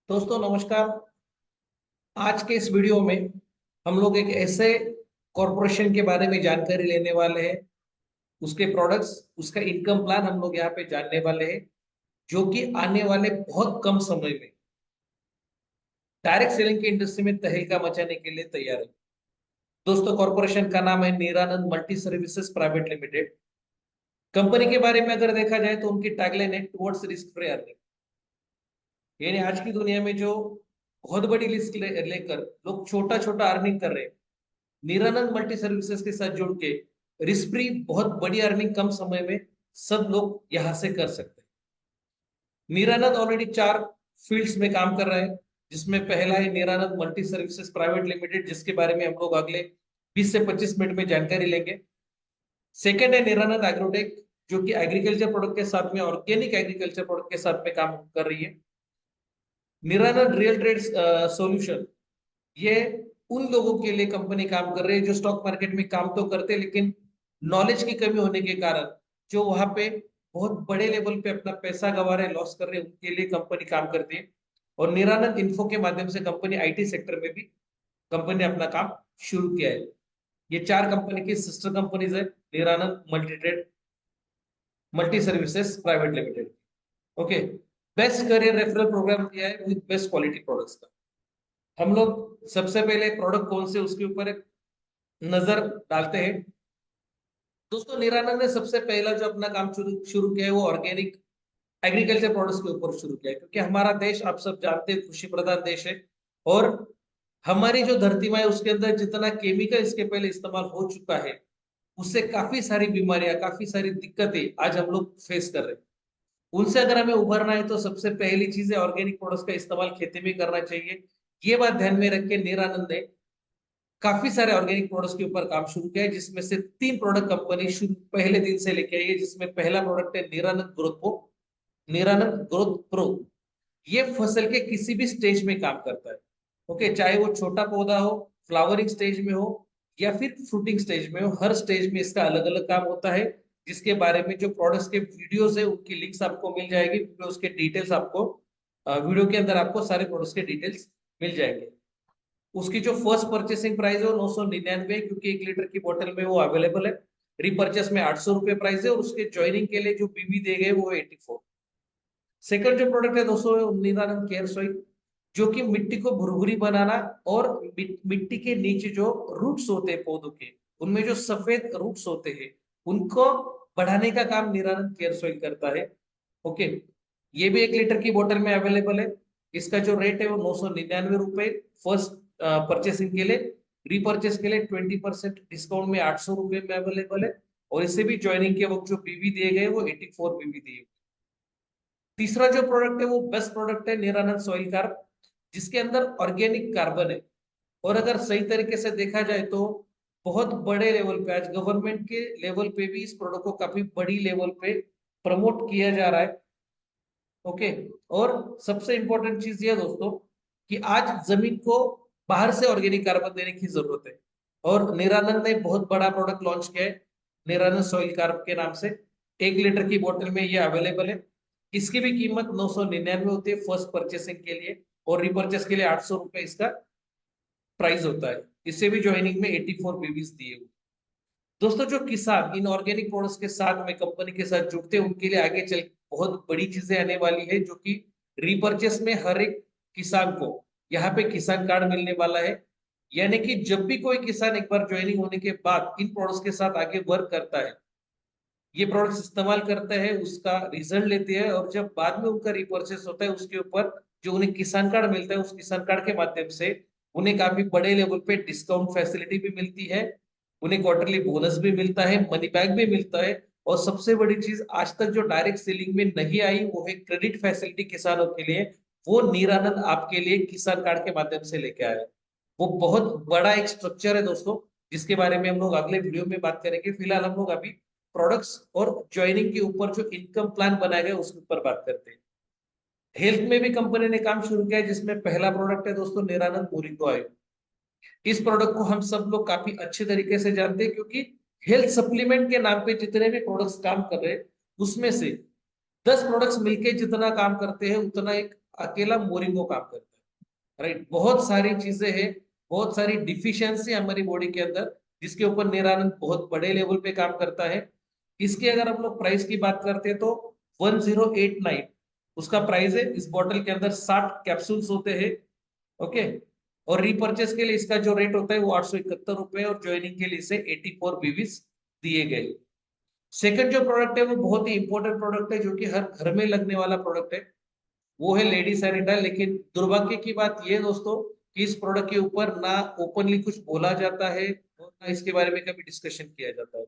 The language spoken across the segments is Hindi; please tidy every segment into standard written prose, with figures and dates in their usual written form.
दोस्तों नमस्कार। आज के इस वीडियो में हम लोग एक ऐसे कॉरपोरेशन के बारे में जानकारी लेने वाले हैं। उसके प्रोडक्ट्स, उसका इनकम प्लान हम लोग यहाँ पे जानने वाले हैं, जो कि आने वाले बहुत कम समय में डायरेक्ट सेलिंग की इंडस्ट्री में तहलका मचाने के लिए तैयार है। दोस्तों, कॉरपोरेशन का नाम है Niranand multi services private limited. Company के बारे में अगर देखा जाए तो उनकी टैगलाइन है टुवर्ड्स रिस्क फ्री अर्निंग। यानी आज की दुनिया में जो बहुत बड़ी लिस्ट लेकर लोग छोटा छोटा अर्निंग कर रहे हैं, निरानंद मल्टी सर्विसेज के साथ जुड़ के रिस्क फ्री बहुत बड़ी अर्निंग कम समय में सब लोग यहां से कर सकते हैं। निरानंद ऑलरेडी 4 फील्ड्स में काम कर रहे हैं, जिसमें पहला है Niranand multi services private limited, जिसके बारे में हम लोग अगले 20 से 25 मिनट में जानकारी लेंगे। सेकेंड है निरानंद एग्रोटेक, जो कि एग्रीकल्चर प्रोडक्ट के साथ में ऑर्गेनिक एग्रीकल्चर प्रोडक्ट के साथ में काम कर रही है। निरानंद रियल ट्रेड सॉल्यूशन, ये उन लोगों के लिए कंपनी काम कर रही है जो स्टॉक मार्केट में काम तो करते हैं, लेकिन नॉलेज की कमी होने के कारण जो वहां पे बहुत बड़े लेवल पे अपना पैसा गंवा रहे, लॉस कर रहे हैं, उनके लिए कंपनी काम करती है। और निरानंद इन्फो के माध्यम से कंपनी आईटी सेक्टर में भी कंपनी ने अपना काम शुरू किया है। ये 4 कंपनी की सिस्टर कंपनीज है, Niranand multi trade multi services private limited. Okay. Best career referral program दिया है विद बेस्ट क्वालिटी प्रोडक्ट्स का। हम लोग सबसे पहले प्रोडक्ट कौन से उसके ऊपर एक नजर डालते हैं। दोस्तों, निरानंद ने सबसे पहला जो अपना काम शुरू शुरू किया है वो ऑर्गेनिक एग्रीकल्चर प्रोडक्ट्स के ऊपर शुरू किया है, क्योंकि हमारा देश आप सब जानते हैं कृषि प्रधान देश है। और हमारी जो धरती माँ है उसके अंदर जितना केमिकल इसके पहले इस्तेमाल हो चुका है, उससे काफी सारी बीमारियां, काफी सारी दिक्कतें आज हम लोग फेस कर रहे हैं। उनसे अगर हमें उभरना है तो सबसे पहली चीज है ऑर्गेनिक प्रोडक्ट्स का इस्तेमाल खेती में करना चाहिए। ये बात ध्यान में रख के निरानंद ने काफी सारे ऑर्गेनिक प्रोडक्ट्स के ऊपर काम शुरू किया है, जिसमें से 3 प्रोडक्ट कंपनी शुरू पहले दिन से लेके आई है। जिसमें पहला प्रोडक्ट है निरानंद ग्रोथ प्रो। निरानंद ग्रोथ प्रो ये फसल के किसी भी स्टेज में काम करता है। ओके, चाहे वो छोटा पौधा हो, फ्लावरिंग स्टेज में हो, या फिर फ्रूटिंग स्टेज में हो, हर स्टेज में इसका अलग अलग काम होता है। जिसके बारे में जो प्रोडक्ट्स के वीडियोस है उनकी लिंक्स आपको मिल जाएगी, वीडियोस के डिटेल्स आपको वीडियो के अंदर आपको सारे प्रोडक्ट्स के डिटेल्स मिल जाएंगे। उसकी जो फर्स्ट परचेसिंग प्राइस है वो 999 है, क्योंकि 1 लीटर की बोतल में वो अवेलेबल है। रिपर्चेस में 800 रुपये प्राइस है, और उसके ज्वाइनिंग के लिए जो बीबी दे गए वो 84। सेकंड जो प्रोडक्ट है दोस्तों, निरानंद केयर सॉइल, जो कि मिट्टी को भुरभुरी बनाना और मिट्टी के नीचे जो रूट्स होते हैं पौधों के, उनमें जो सफेद रूट्स होते हैं उनको बढ़ाने का काम निरानंद केयर सॉइल करता है। ओके। ये भी 1 लीटर की बोतल में अवेलेबल है। इसका जो रेट है वो 999 रुपए फर्स्ट परचेसिंग के लिए। रीपरचेस के लिए 20% डिस्काउंट में 800 रुपये में अवेलेबल है। और इससे भी ज्वाइनिंग के वक्त जो बीबी दिए गए वो 84 बीबी दिए। तीसरा जो प्रोडक्ट है वो बेस्ट प्रोडक्ट है निरानंद सॉइल कार्ब, जिसके अंदर ऑर्गेनिक कार्बन है। और अगर सही तरीके से देखा जाए तो बहुत बड़े लेवल पे आज गवर्नमेंट के लेवल पे भी इस प्रोडक्ट को काफी बड़ी लेवल पे प्रमोट किया जा रहा है। ओके। और सबसे इंपॉर्टेंट चीज ये दोस्तों, कि आज जमीन को बाहर से ऑर्गेनिक कार्बन देने की जरूरत है, और निरानंद ने बहुत बड़ा प्रोडक्ट लॉन्च किया है निरानंद सॉइल कार्ब के नाम से। 1 लीटर की बोतल में ये अवेलेबल है। इसकी भी कीमत 999 होती है फर्स्ट परचेसिंग के लिए, और रिपर्चेस के लिए 800 रुपये इसका प्राइस होता है। इससे भी ज्वाइनिंग में 84 बीबीज दिए हुए। दोस्तों, जो किसान इन ऑर्गेनिक प्रोडक्ट्स के साथ में कंपनी के साथ जुड़ते हैं उनके लिए आगे चल बहुत बड़ी चीजें आने वाली है, जो कि रिपर्चेस में हर एक किसान को यहाँ पे किसान कार्ड मिलने वाला है। यानी कि जब भी कोई किसान एक बार ज्वाइनिंग होने के बाद इन प्रोडक्ट्स के साथ आगे वर्क करता है, ये प्रोडक्ट्स इस्तेमाल करते हैं, उसका रिजल्ट लेते हैं, और जब बाद में उनका रिपर्चेस होता है उसके ऊपर जो उन्हें किसान कार्ड मिलता है, उस किसान कार्ड के माध्यम से उन्हें काफी बड़े लेवल पे डिस्काउंट फैसिलिटी भी मिलती है। उन्हें क्वार्टरली बोनस भी मिलता है, मनी बैक भी मिलता है। और सबसे बड़ी चीज आज तक जो डायरेक्ट सेलिंग में नहीं आई वो है क्रेडिट फैसिलिटी किसानों के लिए। वो निरानंद आपके लिए किसान कार्ड के माध्यम से लेके आया है। वो बहुत बड़ा एक स्ट्रक्चर है दोस्तों, जिसके बारे में हम लोग अगले वीडियो में बात करेंगे। फिलहाल हम लोग अभी प्रोडक्ट्स और ज्वाइनिंग के ऊपर जो इनकम प्लान बनाया गया उसके ऊपर बात करते हैं। हेल्थ में भी कंपनी ने काम शुरू किया है, जिसमें पहला प्रोडक्ट है दोस्तों निरानंद मोरिंगो ऑयल। इस प्रोडक्ट को हम सब लोग काफी अच्छे तरीके से जानते हैं, क्योंकि हेल्थ सप्लीमेंट के नाम पे जितने भी प्रोडक्ट्स काम कर रहे हैं उसमें से 10 प्रोडक्ट्स मिलके जितना काम करते हैं उतना एक अकेला मोरिंगो काम करता है, राइट। बहुत सारी चीजें हैं, बहुत सारी डिफिशियंसी हमारी बॉडी के अंदर, जिसके ऊपर निरानंद बहुत बड़े लेवल पे काम करता है। इसकी अगर हम लोग प्राइस की बात करते हैं तो 1089 उसका प्राइस है। इस बॉटल के अंदर 60 कैप्सूल्स होते हैं, ओके। और रीपर्चेस के लिए इसका जो रेट होता है वो 871 रुपए, और ज्वाइनिंग के लिए इसे 84 बीवीस दिए गए। सेकंड जो प्रोडक्ट है वो बहुत ही इंपॉर्टेंट प्रोडक्ट है, जो कि हर घर में लगने वाला प्रोडक्ट है, वो है लेडी सैनिटाइजर। लेकिन दुर्भाग्य की बात यह है दोस्तों कि इस प्रोडक्ट के ऊपर ना ओपनली कुछ बोला जाता है और ना इसके बारे में कभी डिस्कशन किया जाता है,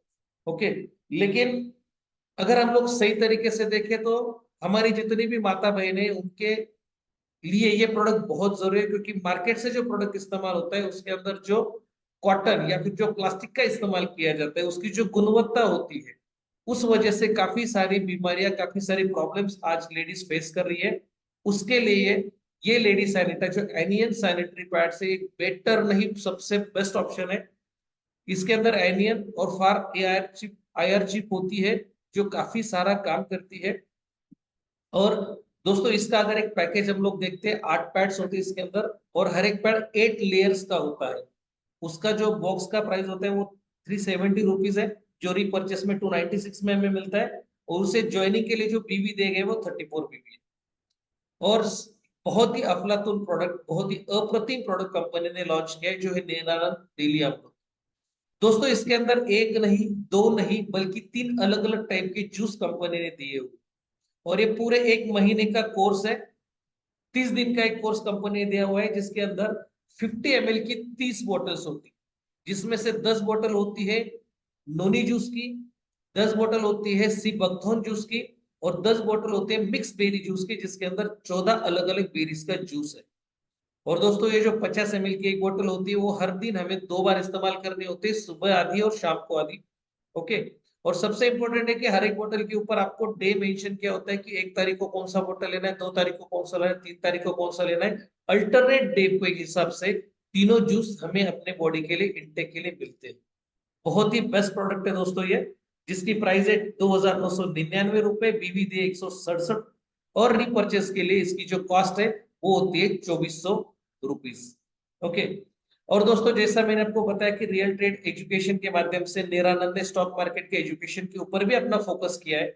ओके। लेकिन अगर हम लोग सही तरीके से देखें तो हमारी जितनी भी माता बहनें, उनके लिए ये प्रोडक्ट बहुत जरूरी है, क्योंकि मार्केट से जो प्रोडक्ट इस्तेमाल होता है उसके अंदर जो कॉटन या फिर जो प्लास्टिक का इस्तेमाल किया जाता है, उसकी जो गुणवत्ता होती है, उस वजह से काफी सारी बीमारियां, काफी सारी प्रॉब्लम्स आज लेडीज फेस कर रही है। उसके लिए ये लेडी सैनिटाइजर जो एनियन सैनिटरी पैड से एक बेटर नहीं, सबसे बेस्ट ऑप्शन है। इसके अंदर एनियन और फार आईआर चिप होती है, जो काफी सारा काम करती है। और दोस्तों इसका अगर एक पैकेज हम लोग देखते हैं, 8 पैड्स होते हैं इसके अंदर, और हर एक पैड 8 लेयर्स का होता है। उसका जो बॉक्स का प्राइस होता है वो 370 रुपीज है, जो रीपर्चेस में 296 में हमें मिलता है। और उसे ज्वाइनिंग के लिए जो बीवी दे गए वो 34 बीवी है। और बहुत ही अफलातुन प्रोडक्ट, बहुत ही अप्रतिम प्रोडक्ट कंपनी ने लॉन्च किया है, जो है निरानंद डेली अमृत। दोस्तों इसके अंदर एक नहीं, दो नहीं, बल्कि 3 अलग अलग टाइप के जूस कंपनी ने दिए हुए, और ये पूरे 1 महीने का कोर्स है। 30 दिन का एक कोर्स कंपनी ने दिया हुआ है, जिसके अंदर 50 ml की 30 बॉटल्स होती, जिसमें से 10 बॉटल होती है नोनी जूस की, 10 बॉटल होती है सी बकथॉर्न जूस की, और 10 बॉटल होती है मिक्स बेरी जूस की, जिसके अंदर 14 अलग अलग बेरीज का जूस है। और दोस्तों ये जो 50 ml की एक बोतल होती है वो हर दिन हमें 2 बार इस्तेमाल करनी होती है, सुबह आधी और शाम को आधी, ओके। और सबसे इंपॉर्टेंट है कि हर एक बोतल के ऊपर आपको डे मेंशन किया होता है कि 1 तारीख को कौन सा बोतल लेना है, 2 तारीख को कौन सा लेना है, 3 तारीख को कौन सा लेना है। अल्टरनेट डे के हिसाब से तीनों जूस हमें अपने बॉडी के लिए, इंटेक के लिए मिलते हैं। बहुत ही बेस्ट प्रोडक्ट है दोस्तों ये, जिसकी प्राइस है 2999 रुपए, बीवी दे 167, और रीपर्चेस के लिए इसकी जो कॉस्ट है वो होती है 2400 रुपीज, ओके। और दोस्तों जैसा मैंने आपको बताया कि रियल ट्रेड एजुकेशन के माध्यम से निरानंद ने स्टॉक मार्केट के एजुकेशन के ऊपर भी अपना फोकस किया है।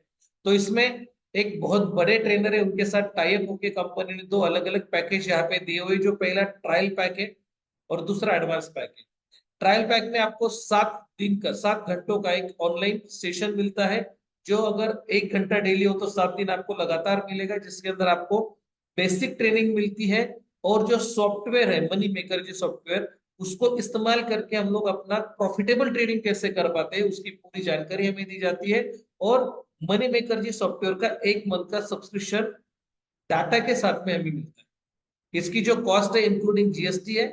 तो इसमें एक बहुत बड़े ट्रेनर है, उनके साथ टाई अप होकर कंपनी ने 2 अलग अलग पैकेज यहाँ पे दिए हुए, जो पहला ट्रायल पैक है और दूसरा एडवांस पैक है। ट्रायल पैक में आपको 7 दिन का, 7 घंटों का एक ऑनलाइन सेशन मिलता है, जो अगर 1 घंटा डेली हो तो 7 दिन आपको लगातार मिलेगा, जिसके अंदर आपको बेसिक ट्रेनिंग मिलती है। और जो सॉफ्टवेयर है मनी मेकर जी सॉफ्टवेयर, उसको इस्तेमाल करके हम लोग अपना प्रॉफिटेबल ट्रेडिंग कैसे कर पाते हैं उसकी पूरी जानकारी हमें दी जाती है। और मनी मेकर जी सॉफ्टवेयर का 1 मंथ का सब्सक्रिप्शन डाटा के साथ में हमें मिलता है। इसकी जो कॉस्ट है इंक्लूडिंग जीएसटी है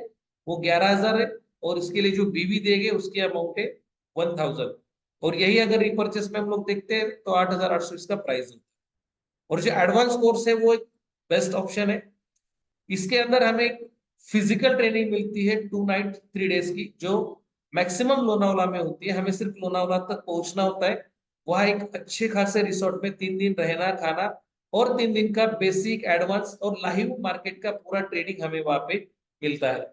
वो 11,000 है, और इसके लिए जो बीवी देंगे उसकी अमाउंट है 1,000। और यही अगर रिपर्चेस में हम लोग देखते हैं तो 8,800 इसका प्राइस है। और जो एडवांस कोर्स है वो एक बेस्ट ऑप्शन है। इसके अंदर हमें फिजिकल ट्रेनिंग मिलती है 2 नाइट 3 डेज की, जो मैक्सिमम लोनावाला में होती है। हमें सिर्फ लोनावाला तक पहुंचना होता है, वहां एक अच्छे खासे रिसोर्ट में 3 दिन रहना खाना, और 3 दिन का बेसिक एडवांस और लाइव मार्केट का पूरा ट्रेडिंग हमें वहां पे मिलता है।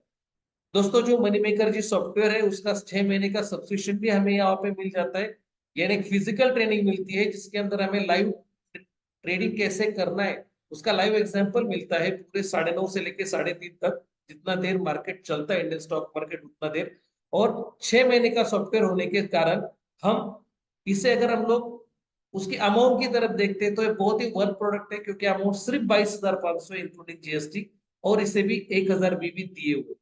दोस्तों जो मनी मेकर जी सॉफ्टवेयर है उसका 6 महीने का सब्सक्रिप्शन भी हमें यहाँ पे मिल जाता है। यानी एक फिजिकल ट्रेनिंग मिलती है, जिसके अंदर हमें लाइव ट्रेडिंग कैसे करना है उसका लाइव एग्जांपल मिलता है, पूरे 9:30 से लेके 3:30 तक, जितना देर मार्केट चलता है इंडियन स्टॉक मार्केट उतना देर। और 6 महीने का सॉफ्टवेयर होने के कारण हम इसे, अगर हम लोग उसकी अमाउंट की तरफ देखते हैं तो ये बहुत ही वर्थ प्रोडक्ट है, क्योंकि अमाउंट सिर्फ 22,500 इंक्लूडिंग जीएसटी, और इसे भी 1,000 बीबी दिए हुए।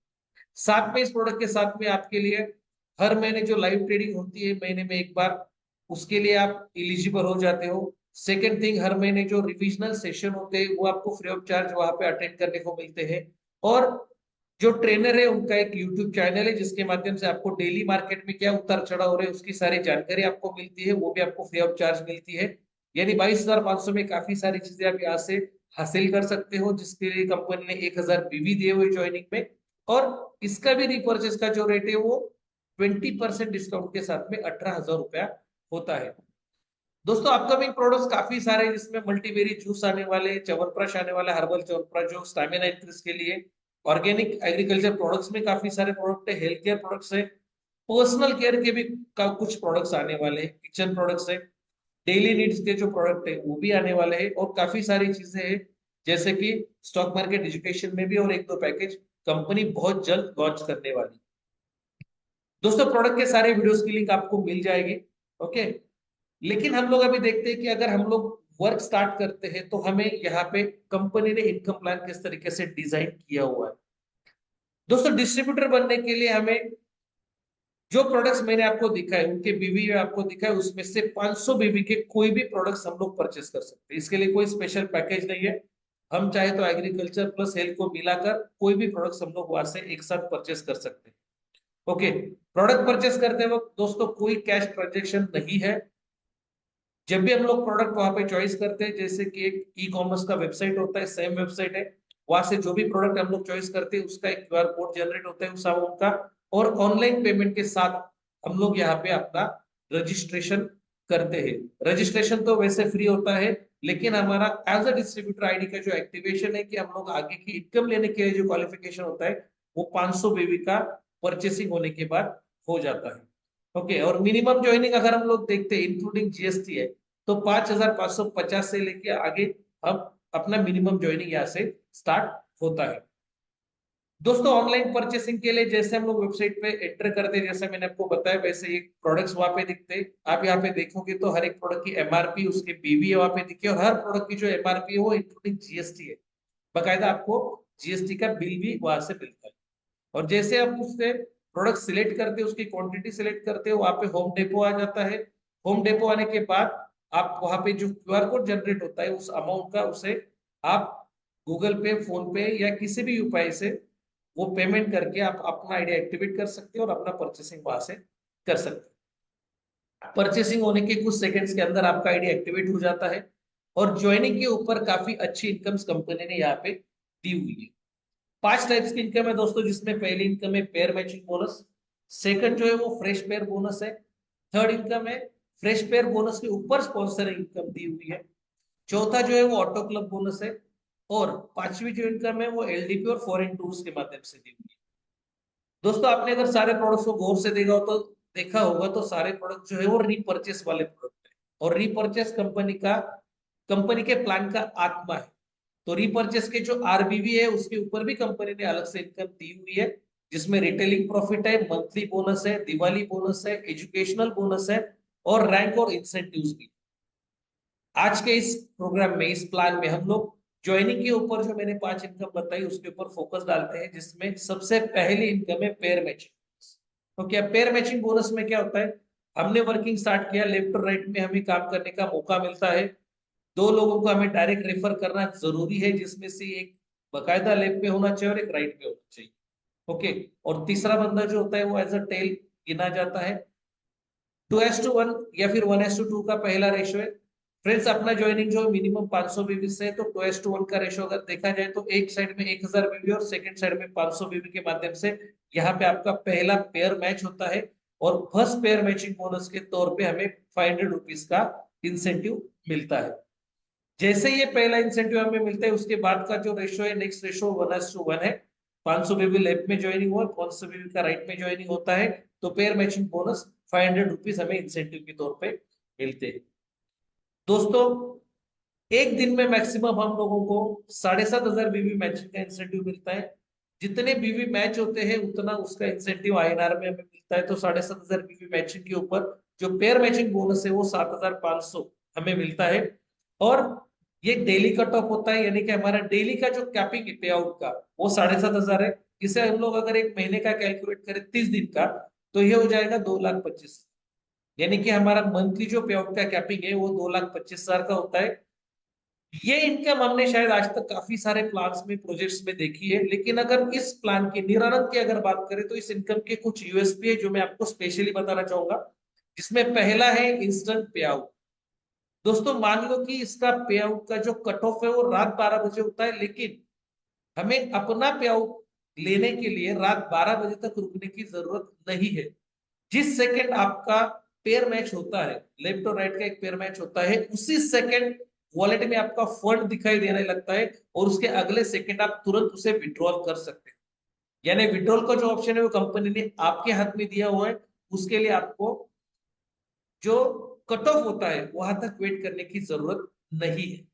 साथ में इस प्रोडक्ट के साथ में आपके लिए हर महीने जो लाइव ट्रेडिंग होती है महीने में एक बार, उसके लिए आप एलिजिबल हो जाते हो। सेकेंड थिंग, हर महीने जो रिविजनल सेशन होते हैं वो आपको फ्री ऑफ चार्ज वहां पे अटेंड करने को मिलते हैं। और जो ट्रेनर है उनका एक यूट्यूब चैनल है, जिसके माध्यम से आपको डेली मार्केट में क्या उतार चढ़ाव हो रहे हैं उसकी सारी जानकारी आपको मिलती है, वो भी आपको फ्री ऑफ चार्ज मिलती है। यानी 22,500 में काफी सारी चीजें आप यहाँ से हासिल कर सकते हो, जिसके लिए कंपनी ने 1,000 बीवी दिए हुए ज्वाइनिंग में। और इसका भी रिपर्चेस का जो रेट है वो 20% डिस्काउंट के साथ में 18,000 रुपया होता है। दोस्तों अपकमिंग प्रोडक्ट्स काफी सारे हैं, जिसमें मल्टीबेरी जूस आने वाले, च्यवनप्राश आने वाला, हर्बल च्यवनप्राश जो स्टैमिना इंक्रीज के लिए, ऑर्गेनिक एग्रीकल्चर प्रोडक्ट्स में काफी सारे प्रोडक्ट है, हेल्थ केयर प्रोडक्ट्स है, पर्सनल केयर के भी का कुछ प्रोडक्ट्स आने वाले हैं, किचन प्रोडक्ट्स है, डेली नीड्स के जो प्रोडक्ट है वो भी आने वाले हैं, और काफी सारी चीजें हैं जैसे कि स्टॉक मार्केट एजुकेशन में भी, और एक दो पैकेज कंपनी बहुत जल्द लॉन्च करने वाली। दोस्तों प्रोडक्ट के सारे वीडियोस की लिंक आपको मिल जाएगी। ओके, लेकिन हम लोग अभी देखते हैं कि अगर हम लोग वर्क स्टार्ट करते हैं तो हमें यहाँ पे कंपनी ने इनकम प्लान किस तरीके से डिजाइन किया हुआ है। दोस्तों डिस्ट्रीब्यूटर बनने के लिए हमें जो प्रोडक्ट्स मैंने आपको दिखाए, उनके बीवी में आपको दिखाए, उसमें से 500 बीवी के कोई भी प्रोडक्ट्स हम लोग परचेस कर सकते हैं। इसके लिए कोई स्पेशल पैकेज नहीं है। हम चाहे तो एग्रीकल्चर प्लस हेल्थ को मिलाकर कोई भी प्रोडक्ट्स हम लोग वहां से एक साथ परचेस कर सकते हैं। ओके, प्रोडक्ट परचेस करते वक्त दोस्तों कोई कैश ट्रांजेक्शन नहीं है। जब भी हम लोग प्रोडक्ट वहां पे चॉइस करते हैं, जैसे कि एक ई कॉमर्स का वेबसाइट होता है, सेम वेबसाइट है, वहां से जो भी प्रोडक्ट हम लोग चॉइस करते हैं उसका एक क्यूआर कोड जनरेट होता है उस अमाउंट का, और ऑनलाइन पेमेंट के साथ हम लोग यहाँ पे अपना रजिस्ट्रेशन करते हैं। रजिस्ट्रेशन तो वैसे फ्री होता है, लेकिन हमारा एज अ डिस्ट्रीब्यूटर आईडी का जो एक्टिवेशन है कि हम लोग आगे की इनकम लेने के लिए जो क्वालिफिकेशन होता है वो 500 बीवी का परचेसिंग होने के बाद हो जाता है। ओके, और मिनिमम ज्वाइनिंग अगर हम लोग देखते हैं इंक्लूडिंग जीएसटी है, तो 5,550 से लेके आगे हम अपना मिनिमम ज्वाइनिंग यहाँ से स्टार्ट होता है। दोस्तों ऑनलाइन परचेसिंग के लिए जैसे हम लोग वेबसाइट पे एंटर करते हैं, जैसे मैंने आपको बताया, वैसे ही प्रोडक्ट्स वहां पे दिखते हैं। आप यहाँ पे देखोगे तो हर एक प्रोडक्ट की एमआरपी, उसके बीवी है वहां पे दिखे, और हर प्रोडक्ट की जो एमआरपी है वो इंक्लूडिंग जीएसटी है। बकायदा आपको जीएसटी का बिल भी वहां से मिलता है। और जैसे आप उससे प्रोडक्ट सिलेक्ट करते हो, उसकी क्वांटिटी सिलेक्ट करते हो, वहां पे होम डेपो आ जाता है। होम डेपो आने के बाद आप वहां पे जो क्यूआर कोड जनरेट होता है उस अमाउंट का, उसे आप गूगल पे, फोन पे या किसी भी यूपीआई से वो पेमेंट करके आप अपना आईडी एक्टिवेट कर सकते हो और अपना परचेसिंग वहां से कर सकते हो। परचेसिंग होने के कुछ सेकंड्स के अंदर आपका आईडी एक्टिवेट हो जाता है, और ज्वाइनिंग के ऊपर काफी अच्छी इनकम्स कंपनी ने यहाँ पे दी हुई है। 5 टाइप्स की इनकम है दोस्तों, जिसमें पहली इनकम है पेयर मैचिंग बोनस, सेकंड जो है वो फ्रेश पेयर बोनस है, थर्ड इनकम है फ्रेश पेयर बोनस के ऊपर स्पॉन्सर इनकम दी हुई है, चौथा जो है वो ऑटो क्लब बोनस है, और पांचवी जो इनकम है वो एलडीपी और फॉरेन टूर्स के माध्यम से दी हुई है। दोस्तों आपने अगर सारे प्रोडक्ट्स को गौर से देखा होगा तो सारे प्रोडक्ट जो है वो रीपर्चेस वाले प्रोडक्ट है, और रीपर्चेस कंपनी के प्लान का आत्मा है। तो रीपर्चेस के जो आरबीवी है उसके ऊपर भी कंपनी ने अलग से इनकम दी हुई है, जिसमें रिटेलिंग प्रॉफिट है, मंथली बोनस है, दिवाली बोनस है, एजुकेशनल बोनस है, और रैंक और इंसेंटिव्स भी। आज के इस प्रोग्राम में, इस प्लान में हम लोग ज्वाइनिंग के ऊपर जो मैंने 5 इनकम बताई उसके ऊपर फोकस डालते हैं, जिसमें सबसे पहली इनकम है पेयर मैचिंग। तो क्या पेयर मैचिंग बोनस में क्या होता है? हमने वर्किंग स्टार्ट किया, लेफ्ट और राइट में हमें काम करने का मौका मिलता है। दो लोगों को हमें डायरेक्ट रेफर करना जरूरी है, जिसमें से एक बकायदा लेफ्ट में होना चाहिए और एक राइट में होना चाहिए। ओके, और तीसरा बंदा जो होता है वो एज अ टेल गिना जाता है। 2:1 या फिर 1:2 का पहला रेशो है। फ्रेंड्स अपना ज्वाइनिंग जो मिनिमम 500 बीबी से है, तो 2:1 का रेशो अगर देखा जाए तो एक साइड में 1000 बीबी और सेकंड साइड में 500 बीबी के माध्यम से यहाँ पे आपका पहला पेयर मैच होता है, और फर्स्ट पेयर मैचिंग बोनस के तौर पे हमें 500 रुपीज का इंसेंटिव मिलता है। जैसे ये पहला इंसेंटिव हमें मिलता है, उसके बाद का जो रेशो है, नेक्स्ट रेशो 1:1 है। 500 बीबी लेफ्ट में ज्वाइनिंग हुआ, 500 बीबी का राइट में ज्वाइनिंग होता है, तो पेयर मैचिंग बोनस 500 रुपीज हमें इंसेंटिव के तौर पे मिलते हैं। दोस्तों एक दिन में मैक्सिमम हम लोगों को 7,500 बीवी मैचिंग का इंसेंटिव मिलता है। जितने बीवी मैच होते हैं उतना उसका इंसेंटिव आईएनआर में हमें मिलता है, तो 7,500 बीवी मैचिंग के ऊपर जो पेयर मैचिंग बोनस है वो 7,500 हमें मिलता है। और ये डेली कट ऑफ होता है, यानी कि हमारा डेली का जो कैपिंग है पे आउट का वो 7,500 है। इसे हम लोग अगर एक महीने का कैलकुलेट करें 30 दिन का, तो ये हो जाएगा 2,25,000। यानी कि हमारा मंथली जो पे आउट का कैपिंग है वो 2,25,000 का होता है। ये इनकम हमने शायद आज तक काफी सारे प्लान्स में, प्रोजेक्ट्स में देखी है, लेकिन अगर इस प्लान की निरानंद की अगर बात करें तो इस इनकम के कुछ यूएसपी है जो मैं आपको स्पेशली बताना चाहूंगा, जिसमें पहला है इंस्टेंट पे आउट। दोस्तों मान लो कि इसका पे आउट का जो कट ऑफ है वो रात 12 बजे होता है, लेकिन हमें अपना पे आउट लेने के लिए रात 12 बजे तक रुकने की जरूरत नहीं है। जिस सेकंड आपका पेयर मैच होता है, लेफ्ट और राइट का एक पेयर मैच होता है, उसी सेकंड वॉलेट में आपका फंड दिखाई देने लगता है और उसके अगले सेकंड आप तुरंत उसे विड्रॉल कर सकते हैं। यानी विड्रॉल का जो ऑप्शन है वो कंपनी ने आपके हाथ में दिया हुआ है, उसके लिए आपको जो कट ऑफ होता है वहां तक वेट करने की जरूरत नहीं है।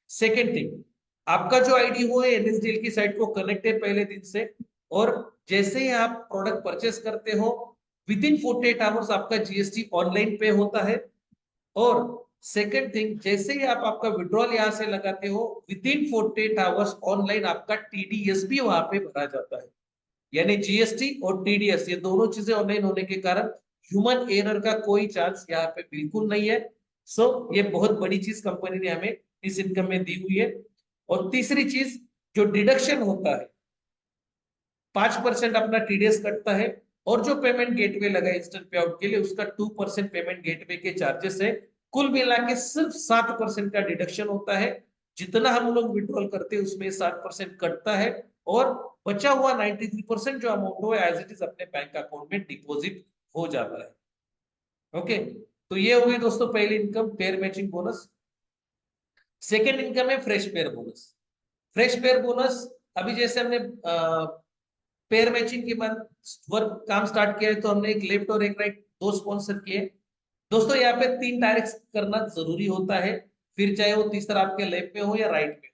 सेकेंड थिंग, आपका जो आईडी हो एनएसडीएल की साइट को कनेक्ट है पहले दिन से, और जैसे ही आप प्रोडक्ट परचेस करते हो विद इन 48 आवर्स आपका जीएसटी ऑनलाइन पे होता है। और सेकेंड थिंग, जैसे ही आप आपका विड्रॉल यहां से लगाते हो विद इन 48 आवर्स ऑनलाइन आपका टीडीएस भी वहां पे भरा जाता है। यानी जीएसटी और टीडीएस ये दोनों चीजें ऑनलाइन होने के कारण ह्यूमन एरर का कोई चांस यहाँ पे बिल्कुल नहीं है। सो ये बहुत बड़ी चीज कंपनी ने हमें इस इनकम में दी हुई है। और तीसरी चीज, जो डिडक्शन होता है 5% अपना टीडीएस कटता है, और जो पेमेंट गेटवे लगा इंस्टेंट पे आउट के लिए उसका 2% पेमेंट गेटवे के चार्जेस है। कुल मिला के सिर्फ 7% का डिडक्शन होता है। जितना हम लोग विड्रॉल करते हैं उसमें 7% कटता है, और बचा हुआ 93% जो अमाउंट हो एज इट इज अपने बैंक अकाउंट में डिपॉजिट हो जाता है। ओके, तो ये हो गई दोस्तों पहली income, pair matching bonus. Second income है fresh pair bonus. Fresh pair bonus, अभी जैसे हमने पेयर मैचिंग के बाद वर्क काम स्टार्ट किया है तो हमने एक लेफ्ट और एक राइट दो स्पॉन्सर किए। दोस्तों यहाँ पे 3 डायरेक्ट करना जरूरी होता है, फिर चाहे वो तीसरा आपके लेफ्ट में हो या राइट में,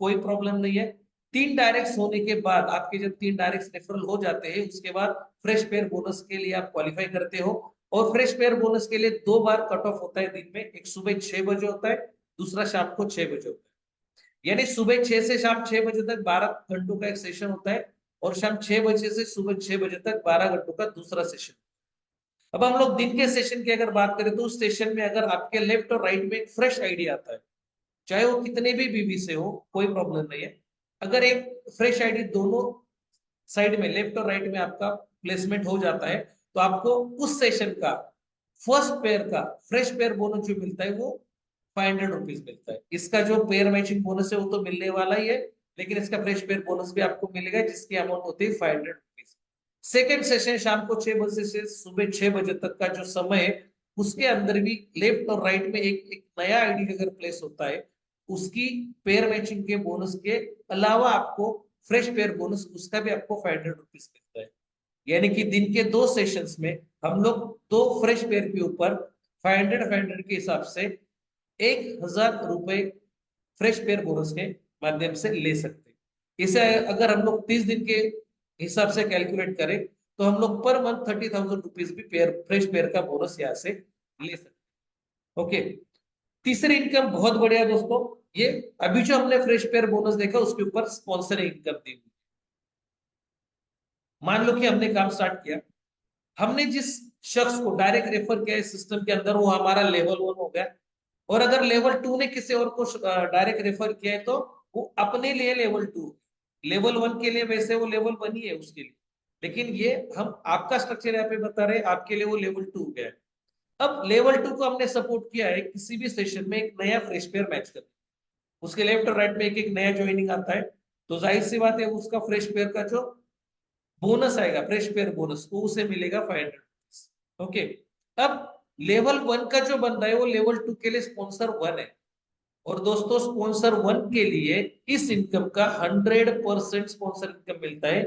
कोई प्रॉब्लम नहीं है। 3 डायरेक्ट होने के बाद आपके जब 3 डायरेक्ट रेफरल हो जाते हैं उसके बाद फ्रेश पेयर बोनस के लिए आप क्वालिफाई करते हो। और फ्रेश पेयर बोनस के लिए 2 बार कट ऑफ होता है दिन में, एक सुबह 6 बजे होता है, दूसरा शाम को 6 बजे होता है। यानी सुबह 6 से शाम 6 बजे तक 12 घंटों का एक सेशन होता है, और शाम 6 बजे से सुबह 6 बजे तक 12 घंटों का दूसरा सेशन। अब हम लोग दिन के सेशन की अगर बात करें तो उस सेशन में अगर आपके लेफ्ट और राइट में एक फ्रेश आईडी आता है, चाहे वो कितने भी बीबी से हो कोई प्रॉब्लम नहीं है, अगर एक फ्रेश आईडी दोनों साइड में लेफ्ट और राइट में आपका प्लेसमेंट हो जाता है तो आपको उस सेशन का फर्स्ट पेयर का फ्रेश पेयर बोनस जो मिलता है वो 500 रुपीज मिलता है। इसका जो पेयर मैचिंग बोनस है वो तो मिलने वाला ही है, लेकिन इसका फ्रेश पेयर बोनस भी आपको मिलेगा जिसकी अमाउंट होती है 500 रुपीज। सेकेंड सेशन शाम को 6 बजे से सुबह 6 बजे तक का जो समय है उसके अंदर भी लेफ्ट और राइट में एक एक नया आईडी अगर प्लेस होता है उसकी पेयर मैचिंग के बोनस के अलावा आपको फ्रेश पेयर बोनस उसका भी आपको 500 रुपीज मिलता है। यानी कि दिन के 2 सेशंस में हम लोग 2 फ्रेश पेयर के ऊपर 500 के हिसाब से 1000 रुपए फ्रेश पेयर बोनस के माध्यम से ले सकते हैं। इसे अगर हम लोग 30 दिन के हिसाब से कैलकुलेट करें तो हम लोग पर मंथ 30,000 रुपीज भी पेयर फ्रेश पेयर का बोनस यहाँ से ले सकते हैं। ओके, तीसरी इनकम बहुत बढ़िया दोस्तों, ये अभी जो हमने फ्रेश पेयर बोनस देखा उसके ऊपर स्पॉन्सर इनकम दी हुई। मान लो कि हमने काम स्टार्ट किया, हमने जिस शख्स को डायरेक्ट रेफर किया इस सिस्टम के अंदर वो हमारा लेवल 1 हो गया, और अगर लेवल 2 ने किसी और को डायरेक्ट रेफर किया है तो वो अपने लिए लेवल 2, लेवल 1 के लिए वैसे वो लेवल 1 ही है उसके लिए, लेकिन ये हम आपका स्ट्रक्चर यहाँ पे बता रहे हैं आपके लिए वो लेवल 2 हो गया है। अब लेवल 2 को हमने सपोर्ट किया है किसी भी सेशन में एक नया फ्रेश पेयर मैच करने, उसके लेफ्ट और राइट में एक एक नया ज्वाइनिंग आता है, तो जाहिर सी बात है उसका फ्रेश पेयर का जो बोनस आएगा फ्रेश पेयर बोनस वो उसे मिलेगा 500। ओके, अब लेवल 1 का जो बंदा है वो लेवल 2 के लिए स्पॉन्सर 1 है, और दोस्तों स्पॉन्सर 1 के लिए इस इनकम का 100% स्पॉन्सर इनकम मिलता है।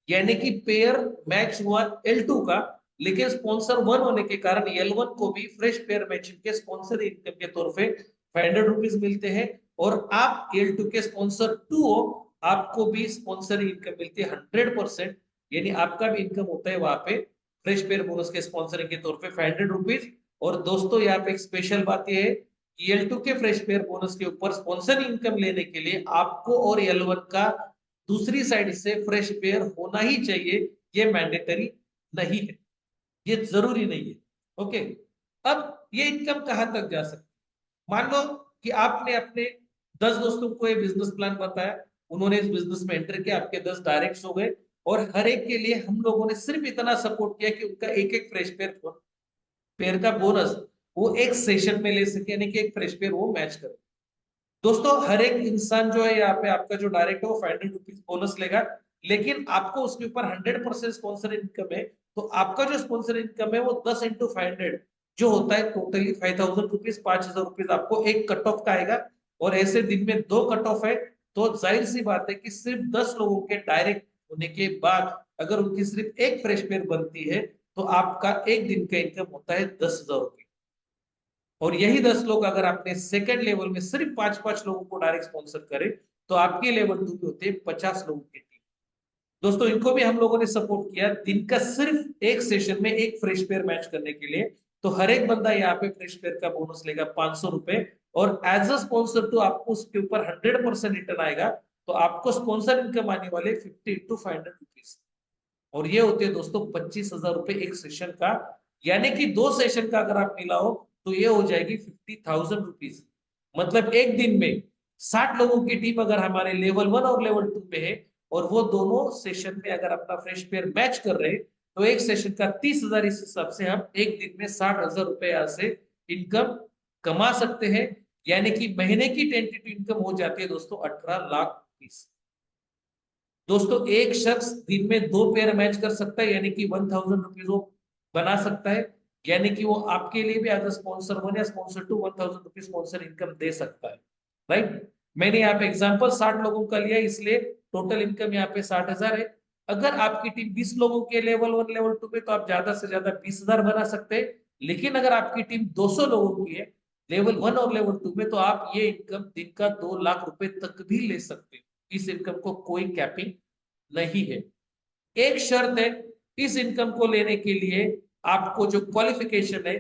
यानी कि पेयर मैच हुआ L2 का, लेकिन स्पॉन्सर 1 होने के कारण L1 को भी फ्रेश पेयर मैचिंग के स्पॉन्सर इनकम के तौर पे 500 रुपीज मिलते हैं, और आप L2 के स्पॉन्सर 2 हो आपको भी स्पॉन्सर इनकम मिलती है 100%। यानी आपका भी इनकम होता है वहां पे फ्रेश पेयर बोनस के स्पॉन्सरिंग के तौर पे 500 रुपीज। और दोस्तों यहाँ पे एक स्पेशल बात यह है, L2 के फ्रेश पेयर बोनस के ऊपर स्पॉन्सर इनकम लेने के लिए आपको और L1 का दूसरी साइड से फ्रेश पेयर होना ही चाहिए, ये मैंडेटरी नहीं है, ये जरूरी नहीं है। ओके, अब ये इनकम कहां तक जा सकती है? मान लो कि आपने अपने 10 दोस्तों को ये बिजनेस प्लान बताया, उन्होंने इस बिजनेस में एंटर किया, आपके 10 डायरेक्ट हो गए, और हर एक के लिए हम लोगों ने सिर्फ इतना सपोर्ट किया कि उनका एक एक फ्रेश पेयर पेयर का बोनस वो एक सेशन में ले सके, यानी कि एक फ्रेश पेयर वो मैच करे। दोस्तों हर एक इंसान जो है यहाँ पे आपका जो डायरेक्ट है वो 500 रुपीज बोनस लेगा, लेकिन आपको उसके ऊपर 100% स्पॉन्सर इनकम है, तो आपका जो स्पॉन्सर इनकम है वो 10 × 500 जो होता है टोटली 5,000 रुपीज, 5,000 रुपीज आपको एक कट ऑफ का आएगा। और ऐसे दिन में दो कट ऑफ है, तो जाहिर सी बात है कि सिर्फ 10 लोगों के डायरेक्ट होने के बाद अगर उनकी सिर्फ एक फ्रेश पेयर बनती है, तो आपका एक दिन का इनकम होता है 10,000 रुपये। और यही 10 लोग अगर आपने सेकंड लेवल में सिर्फ 5-5 लोगों को डायरेक्ट स्पॉन्सर करे, तो आपके लेवल 2 पे होते हैं 50 लोगों की टीम। दोस्तों इनको भी हम लोगों ने सपोर्ट किया दिन का सिर्फ एक सेशन में एक फ्रेश पेयर मैच करने के लिए। तो हर एक बंदा यहाँ पे फ्रेश पेयर का बोनस लेगा 500 रुपए, और एज अ स्पॉन्सर तो आपको उसके ऊपर 100% रिटर्न आएगा। तो आपको स्पॉन्सर इनकम आने वाले 50 into 500 रुपीज। और ये होते हैं दोस्तों 25,000 रुपए एक सेशन का। यानी कि दो सेशन का अगर आप मिलाओ तो ये हो जाएगी 50,000 रुपीज। मतलब एक दिन में 60 लोगों की टीम अगर हमारे लेवल 1 और लेवल 2 में है, और वो दोनों सेशन में अगर अपना फ्रेश पेयर मैच कर रहे हैं, तो एक सेशन का 30,000, इस हिसाब से हम एक दिन में 60,000 रुपए यहाँ से इनकम कमा सकते हैं। यानी कि महीने की टेंटेटिव इनकम हो जाती है दोस्तों 18 लाख रुपीज। दोस्तों एक शख्स दिन में दो पेयर मैच कर सकता है, यानी कि 1,000 रुपीज वो बना सकता है। यानी कि वो आपके लिए भी एज अ स्पॉन्सर 1 या स्पॉन्सर 2 1,000 रुपीज स्पॉन्सर इनकम दे सकता है। राइट। मैंने यहाँ पे एग्जांपल 60 लोगों का लिया, इसलिए टोटल इनकम यहाँ पे 60,000 है। अगर आपकी टीम 20 लोगों के लेवल 1 लेवल 2 में, तो आप ज्यादा से ज्यादा 20,000 बना सकते हैं। लेकिन अगर आपकी टीम 200 लोगों की है लेवल 1 और लेवल 2 में, तो आप ये इनकम दिन का 2 लाख रुपए तक भी ले सकते हैं। इस इनकम को कोई कैपिंग नहीं है। एक शर्त है, इस इनकम को लेने के लिए आपको जो क्वालिफिकेशन है,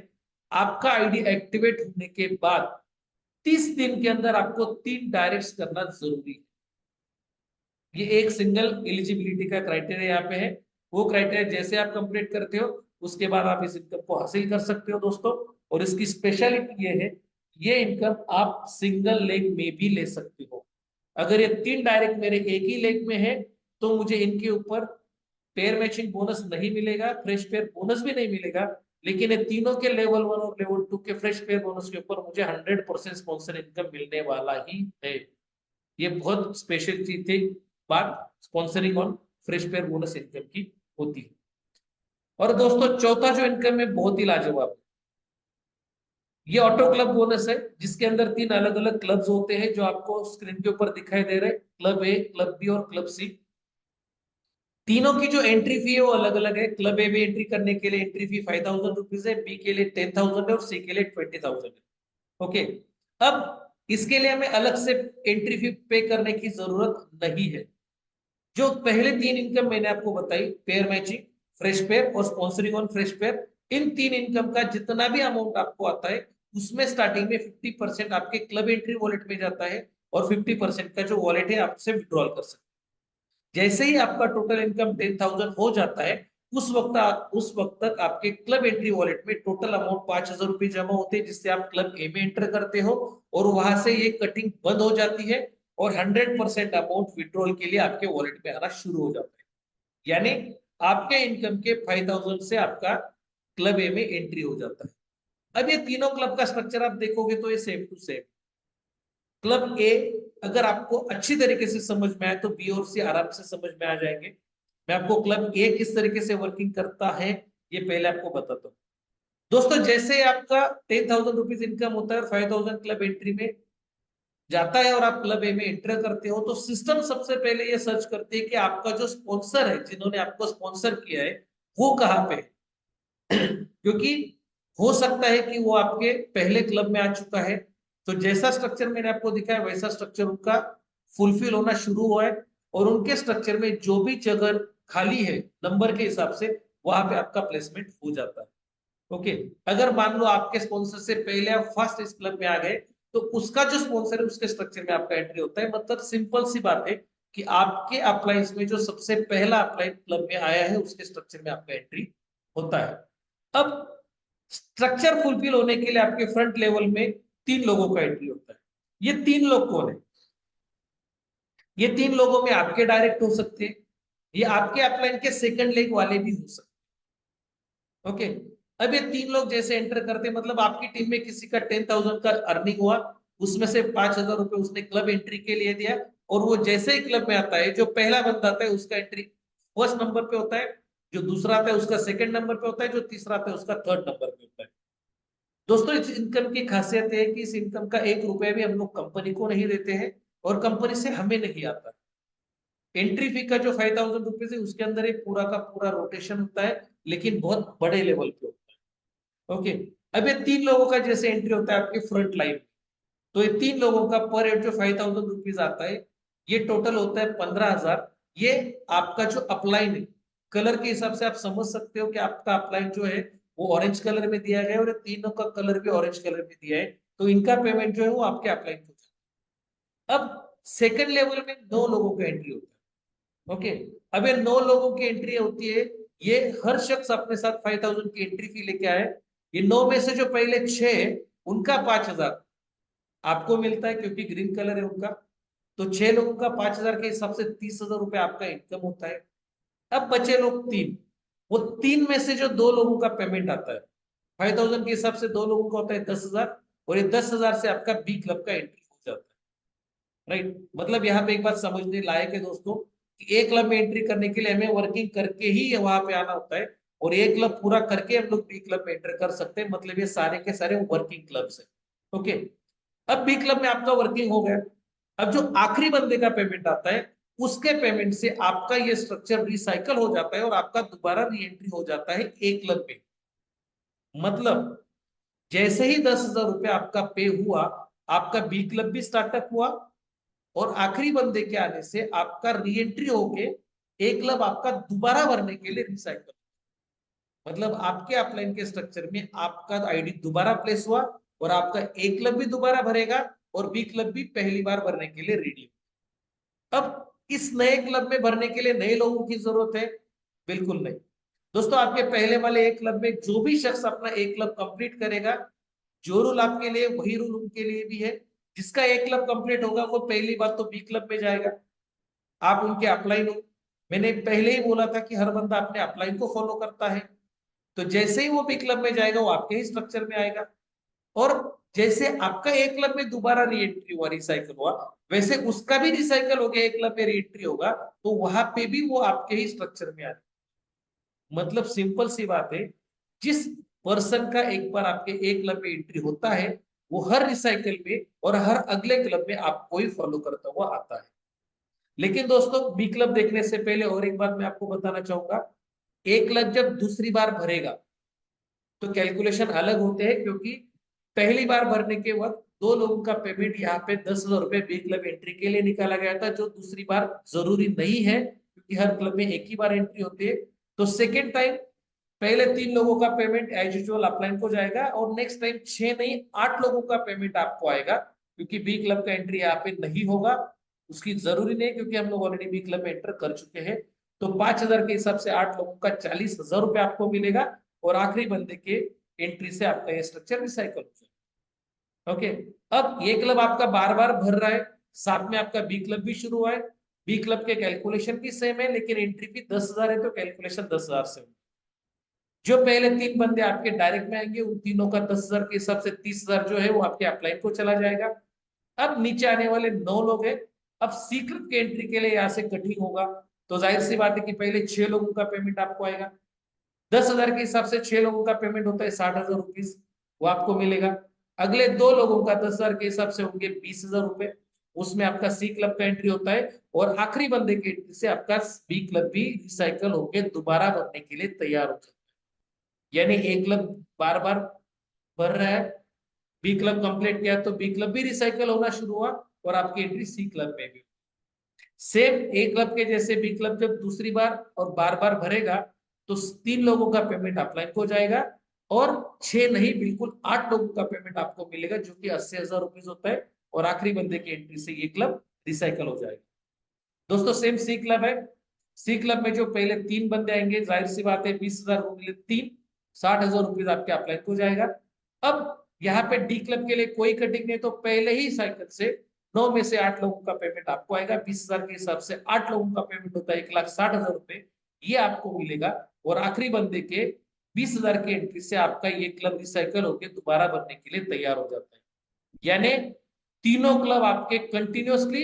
आपका आईडी एक्टिवेट होने के बाद 30 दिन के अंदर आपको 3 डायरेक्ट्स करना जरूरी है। ये एक सिंगल एलिजिबिलिटी का क्राइटेरिया यहाँ पे है। वो क्राइटेरिया जैसे आप कंप्लीट करते हो, उसके बाद आप इस इनकम को हासिल कर सकते हो दोस्तों। और इसकी स्पेशलिटी ये है, ये इनकम आप सिंगल लेग में भी ले सकते हो। अगर ये 3 डायरेक्ट मेरे एक ही लेग में है, तो मुझे इनके ऊपर पेयर मैचिंग बोनस नहीं मिलेगा, फ्रेश पेयर बोनस भी नहीं मिलेगा। लेकिन ये तीनों के लेवल 1 और लेवल 2 के फ्रेश पेयर बोनस के ऊपर मुझे 100% स्पॉन्सर इनकम मिलने वाला ही है। ये बहुत स्पेशल चीज थी, बात sponsoring on fresh pair bonus income की होती है। और दोस्तों चौथा जो इनकम है बहुत ही लाजवाब है, ये ऑटो क्लब बोनस है, जिसके अंदर 3 अलग अलग क्लब्स होते हैं जो आपको स्क्रीन के ऊपर दिखाई दे रहे हैं, क्लब ए, क्लब बी और क्लब सी। तीनों की जो एंट्री फी है वो अलग अलग है। क्लब ए में एंट्री करने के लिए एंट्री फी 5,000 रुपीज है, बी के लिए 10,000 है और सी के लिए 20,000 है। ओके। अब इसके लिए हमें अलग से एंट्री फी पे करने की जरूरत नहीं है। जो पहले 3 इनकम मैंने आपको बताई, पेयर मैचिंग, फ्रेश पेयर और sponsoring on fresh pair, in 3 income का जितना भी अमाउंट आपको आता है, उसमें स्टार्टिंग में 50% आपके क्लब एंट्री वॉलेट में जाता है, और 50% का जो वॉलेट है आपसे विड्रॉल कर सकते हैं। जैसे ही आपका टोटल इनकम 10,000 हो जाता है, उस वक्त तक आपके क्लब एंट्री वॉलेट में टोटल अमाउंट 5,000 रुपये जमा होते हैं, जिससे आप क्लब ए में एंटर करते हो, और वहां से ये कटिंग बंद हो जाती है, और 100% अमाउंट विड्रॉल के लिए आपके वॉलेट में आना शुरू हो जाता है। यानी आपके इनकम के 5,000 से आपका क्लब ए में एंट्री हो जाता है। अब ये तीनों क्लब का स्ट्रक्चर आप देखोगे तो ये सेम टू सेम। क्लब ए अगर आपको अच्छी तरीके से समझ में आए, तो बी और सी आराम से समझ में आ जाएंगे। मैं आपको क्लब ए किस तरीके से वर्किंग करता है ये पहले आपको बताता हूँ। दोस्तों जैसे आपका 10,000 रुपीज इनकम होता है और 5,000 क्लब एंट्री में जाता है, और आप क्लब ए में एंटर करते हो, तो सिस्टम सबसे पहले ये सर्च करते हैं कि आपका जो स्पॉन्सर है, जिन्होंने आपको स्पॉन्सर किया है, वो कहाँ पे है। क्योंकि हो सकता है कि वो आपके पहले क्लब में आ चुका है। तो जैसा स्ट्रक्चर मैंने आपको दिखाया, वैसा स्ट्रक्चर उनका फुलफिल होना शुरू हुआ है, और उनके स्ट्रक्चर में जो भी जगह खाली है नंबर के हिसाब से, वहां पे आपका प्लेसमेंट हो जाता है। ओके। अगर मान लो आपके स्पॉन्सर से पहले आप फर्स्ट इस क्लब में आ गए, तो उसका जो स्पॉन्सर है उसके स्ट्रक्चर में आपका एंट्री होता है। मतलब सिंपल सी बात है कि आपके अपलाइंस में जो सबसे पहला अपलाइन क्लब में आया है, उसके स्ट्रक्चर में आपका एंट्री होता है। अब स्ट्रक्चर फुलफिल होने के लिए आपके फ्रंट लेवल में 3 लोगों का एंट्री होता है। ये 3 लोग कौन है? ये 3 लोगों में आपके डायरेक्ट हो सकते हैं, ये आपके अपलाइन के सेकंड लेग वाले भी हो सकते हैं। ओके। अब ये 3 लोग जैसे एंटर करते हैं, मतलब आपकी टीम में किसी का 10,000 का अर्निंग हुआ, उसमें से 5,000 रुपए उसने क्लब एंट्री के लिए दिया, और वो जैसे ही क्लब में आता है, जो पहला बंदा आता है उसका एंट्री फर्स्ट नंबर पे होता है, जो दूसरा आता है उसका सेकंड नंबर पे होता है, जो तीसरा आता है उसका थर्ड नंबर पे होता है। दोस्तों इस इनकम की खासियत है कि इस इनकम का 1 रुपया भी हम लोग कंपनी को नहीं देते हैं और कंपनी से हमें नहीं आता। एंट्री फी का जो 5,000 रुपीज है उसके अंदर ये पूरा का पूरा रोटेशन होता है, लेकिन बहुत बड़े लेवल पे होता है। ओके। अब ये 3 लोगों का जैसे एंट्री होता है आपके फ्रंट लाइन, तो ये 3 लोगों का पर हेड जो 5,000 रुपीज आता है, ये टोटल होता है 15,000। ये आपका जो अपलाइन है, कलर के हिसाब से आप समझ सकते हो कि आपका अपलाइन जो है वो ऑरेंज कलर में दिया गया है और ये तीनों का कलर भी ऑरेंज कलर में दिया है, तो इनका पेमेंट जो है वो आपके अपलाइन को जाता है। अब सेकंड लेवल में 9 लोगों का एंट्री होता है। ओके। अब ये 9 लोगों की एंट्री होती है, ये हर शख्स अपने साथ 5,000 की एंट्री फी लेके आए। ये 9 में से जो पहले 6 है उनका 5,000 आपको मिलता है क्योंकि ग्रीन कलर है उनका। तो 6 लोगों का 5,000 के हिसाब से 30,000 रुपये आपका इनकम होता है। अब बचे लोग 3, वो 3 में से जो 2 लोगों का पेमेंट आता है 5,000 के हिसाब से, 2 लोगों का होता है 10,000, और ये 10,000 से आपका बी क्लब का एंट्री हो जाता है। राइट, मतलब यहाँ पे एक बात समझने लायक है दोस्तों कि ए क्लब में एंट्री करने के लिए हमें वर्किंग करके ही वहां पे आना होता है, और ए क्लब पूरा करके हम लोग बी क्लब में एंटर कर सकते हैं, मतलब ये सारे के सारे वर्किंग क्लब्स है। ओके। अब बी क्लब में आपका वर्किंग हो गया। अब जो आखिरी बंदे का पेमेंट आता है, उसके पेमेंट से आपका ये स्ट्रक्चर रिसाइकल हो जाता है और आपका दोबारा री एंट्री हो जाता है ए क्लब में। मतलब जैसे ही 10,000 रुपये आपका पे हुआ, आपका बी क्लब भी स्टार्टअप हुआ, और आखिरी बंदे के आने से आपका री एंट्री होके ए क्लब आपका दोबारा भरने के लिए रिसाइकल, मतलब आपके अपलाइन के स्ट्रक्चर में आपका आईडी दोबारा प्लेस हुआ और आपका ए क्लब भी दोबारा भरेगा और बी क्लब भी पहली बार भरने के लिए रेडी। अब इस नए क्लब में भरने के लिए नए लोगों की जरूरत है? बिल्कुल नहीं। दोस्तों आपके पहले वाले एक क्लब में जो भी शख्स अपना एक क्लब कंप्लीट करेगा, जो रूल आपके लिए वही रूल उनके लिए भी है। जिसका एक क्लब कंप्लीट होगा वो पहली बात तो बी क्लब में जाएगा। आप उनके अपलाइन हो। मैंने पहले ही बोला था कि हर बंदा अपने अपलाइन को फॉलो करता है, तो जैसे ही वो बी क्लब में जाएगा वो आपके ही स्ट्रक्चर में आएगा। और जैसे आपका एक क्लब में दोबारा री एंट्री हुआ, रिसाइकल हुआ, वैसे उसका भी रिसाइकल हो गया, एक क्लब में री एंट्री होगा, तो वहां पे भी वो आपके ही स्ट्रक्चर में आएगा। मतलब सिंपल सी बात है, जिस पर्सन का एक बार आपके एक क्लब में एंट्री होता है, वो हर रिसाइकल में और हर अगले क्लब में आपको ही फॉलो करता हुआ आता है। लेकिन दोस्तों बी क्लब देखने से पहले और एक बात मैं आपको बताना चाहूंगा, एक क्लब जब दूसरी बार भरेगा तो कैलकुलेशन अलग होते हैं, क्योंकि पहली बार भरने के वक्त 2 लोगों का पेमेंट यहाँ पे 10,000 रुपये बी क्लब एंट्री के लिए निकाला गया था, जो दूसरी बार जरूरी नहीं है क्योंकि हर क्लब में एक ही बार एंट्री होती है। तो सेकेंड टाइम पहले 3 लोगों का पेमेंट एज यूजुअल अपलाइन को जाएगा, और नेक्स्ट टाइम 6 नहीं 8 लोगों का पेमेंट आपको आएगा, क्योंकि बी क्लब का एंट्री यहाँ पे नहीं होगा, उसकी जरूरी नहीं, क्योंकि हम लोग ऑलरेडी बी क्लब में एंटर कर चुके हैं। तो 5,000 के हिसाब से 8 लोगों का 40,000 रुपये आपको मिलेगा, और आखिरी बंदे के एंट्री से आपका ये स्ट्रक्चर रिसाइकल हो जाएगा। ओके। अब ये क्लब आपका बार बार भर रहा है, साथ में आपका बी क्लब भी शुरू हुआ है। बी क्लब के कैलकुलेशन भी सेम है, लेकिन एंट्री फी 10,000 है तो कैलकुलेशन 10,000 से होगा। जो पहले 3 बंदे आपके डायरेक्ट में आएंगे उन तीनों का 10,000 के हिसाब से 30,000 जो है वो आपके अपलाइन को चला जाएगा। अब नीचे आने वाले 9 लोग हैं। अब सीक्रेट के एंट्री के लिए यहाँ से कटिंग होगा, तो जाहिर सी बात है कि पहले 6 लोगों का पेमेंट आपको आएगा। 10,000 के हिसाब से 6 लोगों का पेमेंट होता है 60,000 रुपीज, वो आपको मिलेगा। अगले 2 लोगों का 10,000 के हिसाब से होंगे 20,000 रुपए, उसमें आपका सी क्लब का एंट्री होता है, और आखिरी बंदे की एंट्री से आपका बी क्लब भी रिसाइकल होकर दोबारा भरने के लिए तैयार हो जाता है। यानी ए क्लब बार बार भर रहा है, बी क्लब कंप्लीट किया तो बी क्लब भी रिसाइकल होना शुरू हुआ, और आपकी एंट्री सी क्लब में भी। सेम ए क्लब के जैसे बी क्लब जब दूसरी बार और बार बार भरेगा, तो 3 लोगों का पेमेंट अपलाइन को जाएगा, और 6 नहीं बिल्कुल 8 लोगों का पेमेंट आपको मिलेगा, जो कि 80,000 रुपीज होता है, और आखिरी बंदे की एंट्री से ये क्लब रिसाइकल हो जाएगा। दोस्तों सेम सी क्लब है। सी क्लब में जो पहले 3 बंदे आएंगे, जाहिर सी बात है 20,000 को मिले 3, 60,000 रुपीज आपके अपलाइन को जाएगा। अब यहाँ पे डी क्लब के लिए कोई कटिंग नहीं, तो पहले ही साइकिल से 9 में से 8 लोगों का पेमेंट आपको आएगा। 20,000 के हिसाब से 8 लोगों का पेमेंट होता है 1,60,000 रुपए, ये आपको मिलेगा, और आखिरी बंदे के 20,000 की एंट्री से आपका ये क्लब रिसाइकल होकर दोबारा बनने के लिए तैयार हो जाता है। यानी तीनों क्लब आपके कंटिन्यूअसली